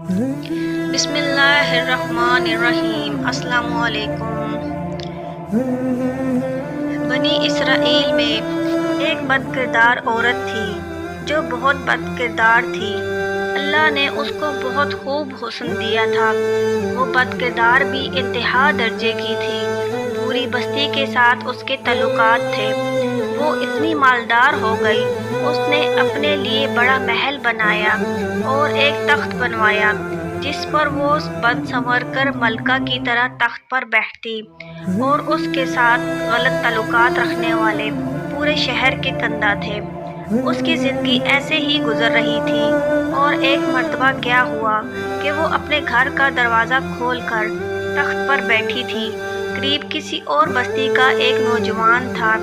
بسم اللہ الرحمن الرحیم۔ السلام علیکم۔ بنی اسرائیل میں ایک بد کردار عورت تھی جو بہت بد کردار تھی۔ اللہ نے اس کو بہت خوب حسن دیا تھا۔ وہ بد کردار بھی انتہا درجے کی تھی۔ پوری بستی کے ساتھ اس کے تعلقات تھے۔ وہ اتنی مالدار ہو گئی، اس نے اپنے لیے بڑا محل بنایا اور ایک تخت بنوایا جس پر وہ بد سنور کر ملکہ کی طرح تخت پر بیٹھتی، اور اس کے ساتھ غلط تعلقات رکھنے والے پورے شہر کے کندہ تھے۔ اس کی زندگی ایسے ہی گزر رہی تھی، اور ایک مرتبہ کیا ہوا کہ وہ اپنے گھر کا دروازہ کھول کر تخت پر بیٹھی تھی۔ قریب کسی اور بستی کا ایک نوجوان تھا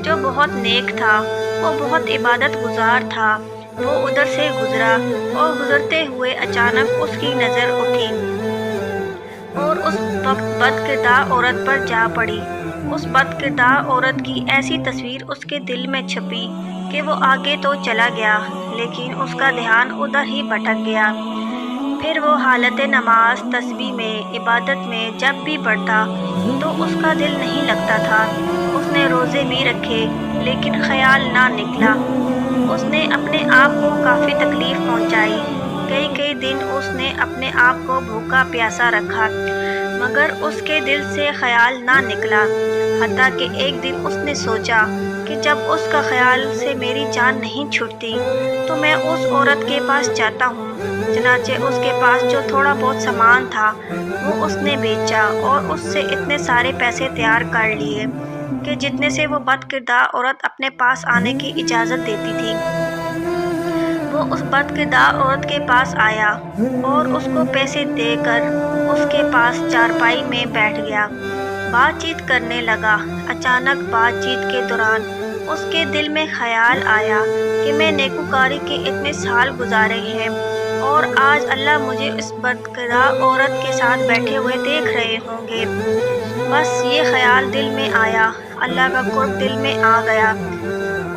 جو بہت نیک تھا، وہ بہت عبادت گزار تھا۔ وہ ادھر سے گزرا اور گزرتے ہوئے اچانک اس کی نظر اٹھی اور اس بد کردار عورت پر جا پڑی۔ اس بد کردار عورت کی ایسی تصویر اس کے دل میں چھپی کہ وہ آگے تو چلا گیا، لیکن اس کا دھیان ادھر ہی بھٹک گیا۔ پھر وہ حالت نماز، تسبیح میں، عبادت میں جب بھی پڑھتا تو اس کا دل نہیں لگتا تھا۔ اس نے روزے بھی رکھے لیکن خیال نہ نکلا۔ اس نے اپنے آپ کو کافی تکلیف پہنچائی۔ کئی دن اس نے اپنے آپ کو بھوکا پیاسا رکھا، مگر اس کے دل سے خیال نہ نکلا۔ حتیٰ کہ ایک دن اس نے سوچا کہ جب اس کا خیال سے میری جان نہیں چھوٹتی تو میں اس عورت کے پاس جاتا ہوں۔ چنانچہ اس کے پاس جو تھوڑا بہت سامان تھا وہ اس نے بیچا اور اس سے اتنے سارے پیسے تیار کر لیے کہ جتنے سے وہ بد کردار عورت اپنے پاس آنے کی اجازت دیتی تھی۔ وہ اس بد کردار عورت کے پاس آیا اور اس کو پیسے دے کر اس کے پاس چارپائی میں بیٹھ گیا۔ بات چیت کرنے لگا۔ اچانک بات چیت کے دوران اس کے دل میں خیال آیا کہ میں نیکوکاری کے اتنے سال گزارے ہیں اور آج اللہ مجھے اس بد کردار عورت کے ساتھ بیٹھے ہوئے دیکھ رہے ہوں گے۔ بس یہ خیال دل میں آیا، اللہ کا قرب دل میں آ گیا۔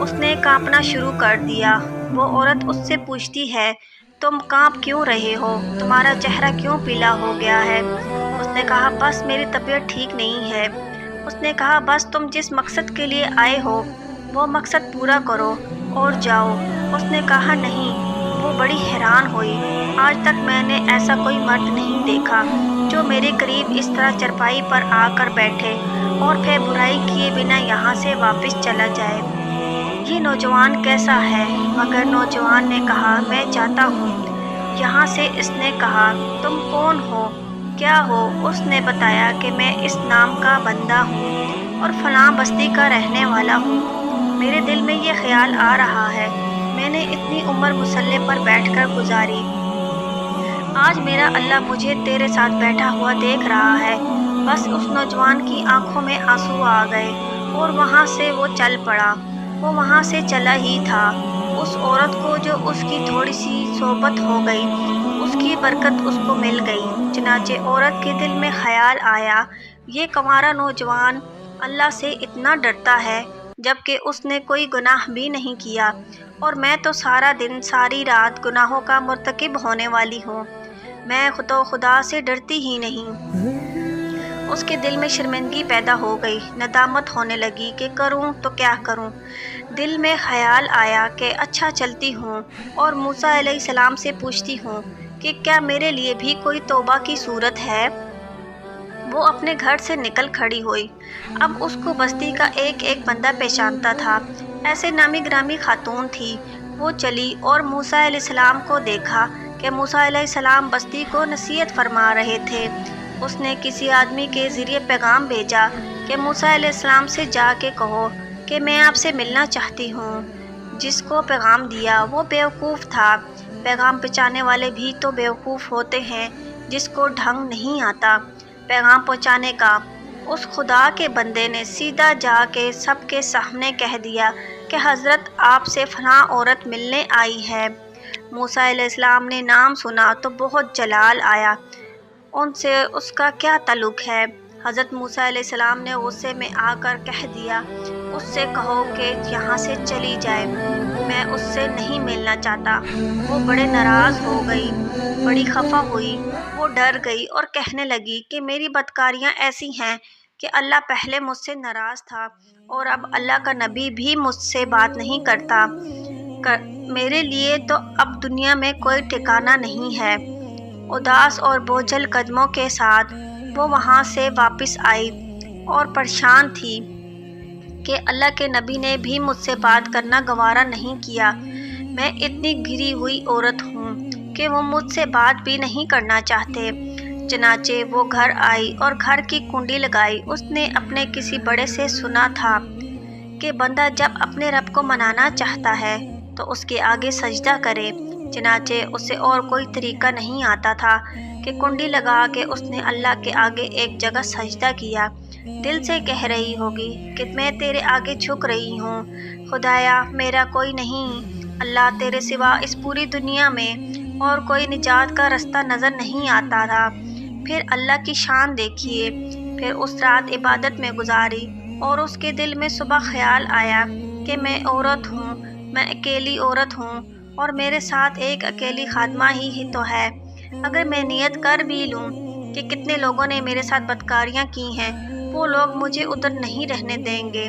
اس نے کانپنا شروع کر دیا۔ وہ عورت اس سے پوچھتی ہے، تم کانپ کیوں رہے ہو؟ تمہارا چہرہ کیوں پیلا ہو گیا ہے؟ اس نے کہا، بس میری طبیعت ٹھیک نہیں ہے۔ اس نے کہا، بس تم جس مقصد کے لیے آئے ہو وہ مقصد پورا کرو اور جاؤ۔ اس نے کہا، نہیں۔ وہ بڑی حیران ہوئی۔ آج تک میں نے ایسا کوئی مرد نہیں دیکھا جو میرے قریب اس طرح چرپائی پر آ کر بیٹھے اور پھر برائی کیے بنا یہاں سے واپس چلا جائے۔ یہ نوجوان کیسا ہے؟ مگر نوجوان نے کہا، میں جاتا ہوں یہاں سے۔ اس نے کہا، تم کون ہو؟ کیا ہو؟ اس نے بتایا کہ میں اس نام کا بندہ ہوں اور فلاں بستی کا رہنے والا ہوں۔ میرے دل میں یہ خیال آ رہا ہے، میں نے اتنی عمر مسلح پر بیٹھ کر گزاری، آج میرا اللہ مجھے تیرے ساتھ بیٹھا ہوا دیکھ رہا ہے۔ بس اس نوجوان کی آنکھوں میں آنسو آ گئے اور وہاں سے وہ چل پڑا۔ وہ وہاں سے چلا ہی تھا، اس عورت کو جو اس کی تھوڑی سی صحبت ہو گئی، اس کی برکت اس کو مل گئی۔ چنانچہ عورت کے دل میں خیال آیا، یہ کنوارا نوجوان اللہ سے اتنا ڈرتا ہے جبکہ اس نے کوئی گناہ بھی نہیں کیا، اور میں تو سارا دن ساری رات گناہوں کا مرتکب ہونے والی ہوں۔ میں تو خدا سے ڈرتی ہی نہیں۔ اس کے دل میں شرمندگی پیدا ہو گئی، ندامت ہونے لگی کہ کروں تو کیا کروں۔ دل میں خیال آیا کہ اچھا چلتی ہوں اور موسیٰ علیہ السلام سے پوچھتی ہوں کہ کیا میرے لیے بھی کوئی توبہ کی صورت ہے۔ وہ اپنے گھر سے نکل کھڑی ہوئی۔ اب اس کو بستی کا ایک بندہ پہچانتا تھا۔ ایسے نامی گرامی خاتون تھی۔ وہ چلی اور موسیٰ علیہ السلام کو دیکھا کہ موسیٰ علیہ السلام بستی کو نصیحت فرما رہے تھے۔ اس نے کسی آدمی کے ذریعے پیغام بھیجا کہ موسیٰ علیہ السلام سے جا کے کہو کہ میں آپ سے ملنا چاہتی ہوں۔ جس کو پیغام دیا وہ بیوقوف تھا۔ پیغام پہنچانے والے بھی تو بیوقوف ہوتے ہیں جس کو ڈھنگ نہیں آتا پیغام پہنچانے کا۔ اس خدا کے بندے نے سیدھا جا کے سب کے سامنے کہہ دیا کہ حضرت آپ سے فلاں عورت ملنے آئی ہے۔ موسیٰ علیہ السلام نے نام سنا تو بہت جلال آیا، ان سے اس کا کیا تعلق ہے؟ حضرت موسیٰ علیہ السلام نے غصے میں آ کر کہہ دیا، اس سے کہو کہ یہاں سے چلی جائے۔ میں اس سے نہیں ملنا چاہتا۔ وہ بڑے ناراض ہو گئی، بڑی خفا ہوئی۔ وہ ڈر گئی اور کہنے لگی کہ میری بدکاریاں ایسی ہیں کہ اللہ پہلے مجھ سے ناراض تھا اور اب اللہ کا نبی بھی مجھ سے بات نہیں کرتا۔ میرے لیے تو اب دنیا میں کوئی ٹھکانہ نہیں ہے۔ اداس اور بوجھل قدموں کے ساتھ وہ وہاں سے واپس آئی اور پریشان تھی کہ اللہ کے نبی نے بھی مجھ سے بات کرنا گوارا نہیں کیا۔ میں اتنی گری ہوئی عورت ہوں کہ وہ مجھ سے بات بھی نہیں کرنا چاہتے۔ چنانچہ وہ گھر آئی اور گھر کی کنڈی لگائی۔ اس نے اپنے کسی بڑے سے سنا تھا کہ بندہ جب اپنے رب کو منانا چاہتا ہے تو اس کے آگے سجدہ کرے۔ چنانچہ اسے اور کوئی طریقہ نہیں آتا تھا کہ کنڈی لگا کے اس نے اللہ کے آگے ایک جگہ سجدہ کیا۔ دل سے کہہ رہی ہوگی کہ میں تیرے آگے جھک رہی ہوں، خدایا میرا کوئی نہیں، اللہ تیرے سوا اس پوری دنیا میں اور کوئی نجات کا رستہ نظر نہیں آتا تھا۔ پھر اللہ کی شان دیکھیے۔ پھر اس رات عبادت میں گزاری اور اس کے دل میں صبح خیال آیا کہ میں عورت ہوں، میں اکیلی عورت ہوں اور میرے ساتھ ایک اکیلی خادمہ ہی تو ہے۔ اگر میں نیت کر بھی لوں کہ کتنے لوگوں نے میرے ساتھ بدکاریاں کی ہیں، وہ لوگ مجھے ادھر نہیں رہنے دیں گے۔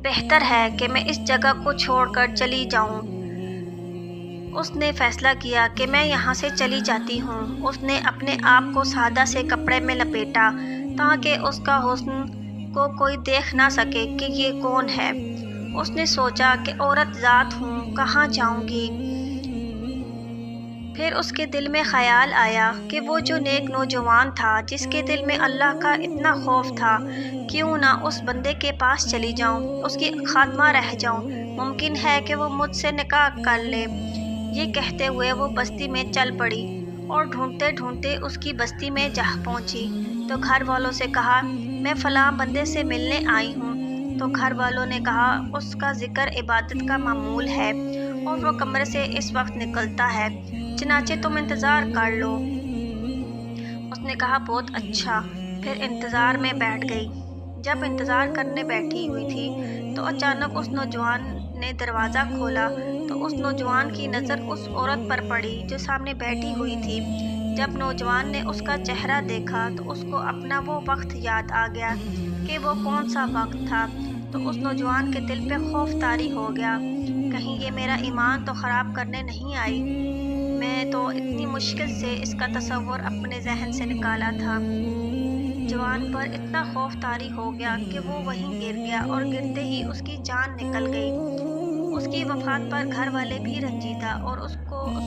بہتر ہے کہ میں اس جگہ کو چھوڑ کر چلی جاؤں۔ اس نے فیصلہ کیا کہ میں یہاں سے چلی جاتی ہوں۔ اس نے اپنے آپ کو سادہ سے کپڑے میں لپیٹا تاکہ اس کا حسن کو کوئی دیکھ نہ سکے کہ یہ کون ہے۔ اس نے سوچا کہ عورت ذات ہوں، کہاں جاؤں گی؟ پھر اس کے دل میں خیال آیا کہ وہ جو نیک نوجوان تھا جس کے دل میں اللہ کا اتنا خوف تھا، کیوں نہ اس بندے کے پاس چلی جاؤں، اس کی خادمہ رہ جاؤں، ممکن ہے کہ وہ مجھ سے نکاح کر لے۔ یہ کہتے ہوئے وہ بستی میں چل پڑی اور ڈھونڈتے ڈھونڈتے اس کی بستی میں جا پہنچی تو گھر والوں سے کہا میں فلاں بندے سے ملنے آئی ہوں۔ تو گھر والوں نے کہا اس کا ذکر عبادت کا معمول ہے اور وہ کمرے سے اس وقت نکلتا ہے، چنانچہ تم انتظار کر لو۔ اس نے کہا بہت اچھا۔ پھر انتظار میں بیٹھ گئی۔ جب انتظار کرنے بیٹھی ہوئی تھی تو اچانک اس نوجوان نے دروازہ کھولا تو اس نوجوان کی نظر اس عورت پر پڑی جو سامنے بیٹھی ہوئی تھی۔ جب نوجوان نے اس کا چہرہ دیکھا تو اس کو اپنا وہ وقت یاد آ گیا کہ وہ کون سا وقت تھا، تو اس نوجوان کے دل پہ خوف طاری ہو گیا، کہیں یہ میرا ایمان تو خراب کرنے نہیں آئی۔ میں تو اتنی مشکل سے اس کا تصور اپنے ذہن سے نکالا تھا۔ جوان پر اتنا خوف طاری ہو گیا کہ وہ وہیں گر گیا اور گرتے ہی اس کی جان نکل گئی۔ اس کی وفات پر گھر والے بھی رنجیدہ اور اس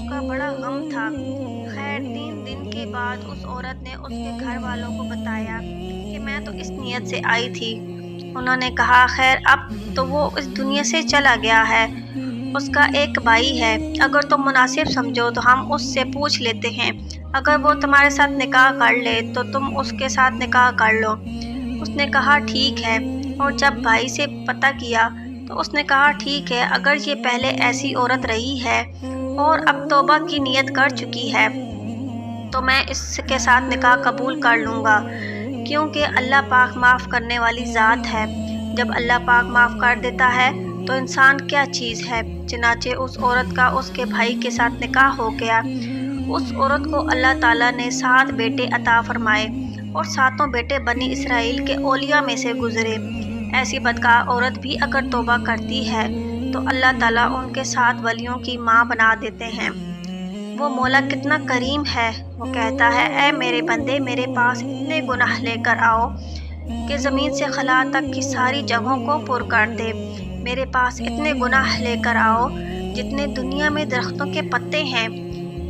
کا بڑا غم تھا۔ خیر 3 دن کے بعد اس عورت نے اس کے گھر والوں کو بتایا کہ میں تو اس نیت سے آئی تھی۔ انہوں نے کہا خیر اب تو وہ اس دنیا سے چلا گیا ہے، اس کا ایک بھائی ہے، اگر تم مناسب سمجھو تو ہم اس سے پوچھ لیتے ہیں، اگر وہ تمہارے ساتھ نکاح کر لے تو تم اس کے ساتھ نکاح کر لو۔ اس نے کہا ٹھیک ہے، اور جب بھائی سے پتہ کیا تو اس نے کہا ٹھیک ہے، اگر یہ پہلے ایسی عورت رہی ہے اور اب توبہ کی نیت کر چکی ہے تو میں اس کے ساتھ نکاح قبول کر لوں گا، کیونکہ اللہ پاک معاف کرنے والی ذات ہے۔ جب اللہ پاک معاف کر دیتا ہے تو انسان کیا چیز ہے۔ چنانچہ اس عورت کا اس کے بھائی کے ساتھ نکاح ہو گیا۔ اس عورت کو اللہ تعالیٰ نے 7 بیٹے عطا فرمائے اور 7 بیٹے بنی اسرائیل کے اولیاء میں سے گزرے۔ ایسی بدکار عورت بھی اگر توبہ کرتی ہے تو اللہ تعالیٰ ان کے 7 ولیوں کی ماں بنا دیتے ہیں۔ وہ مولا کتنا کریم ہے، وہ کہتا ہے اے میرے بندے میرے پاس اتنے گناہ لے کر آؤ کہ زمین سے خلا تک کی ساری جگہوں کو پر کر دے۔ میرے پاس اتنے گناہ لے کر آؤ جتنے دنیا میں درختوں کے پتے ہیں۔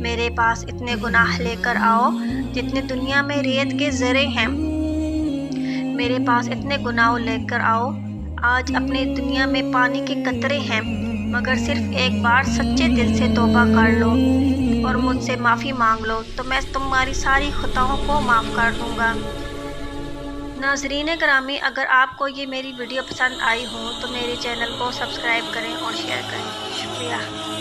میرے پاس اتنے گناہ لے کر آؤ جتنے دنیا میں ریت کے ذرے ہیں۔ میرے پاس اتنے گناہ لے کر آؤ آج اپنی دنیا میں پانی کے قطرے ہیں، مگر صرف ایک بار سچے دل سے توبہ کر لو اور مجھ سے معافی مانگ لو تو میں تمہاری ساری خطاؤں کو معاف کر دوں گا۔ ناظرین گرامی، اگر آپ کو یہ میری ویڈیو پسند آئی ہو تو میرے چینل کو سبسکرائب کریں اور شیئر کریں۔ شکریہ۔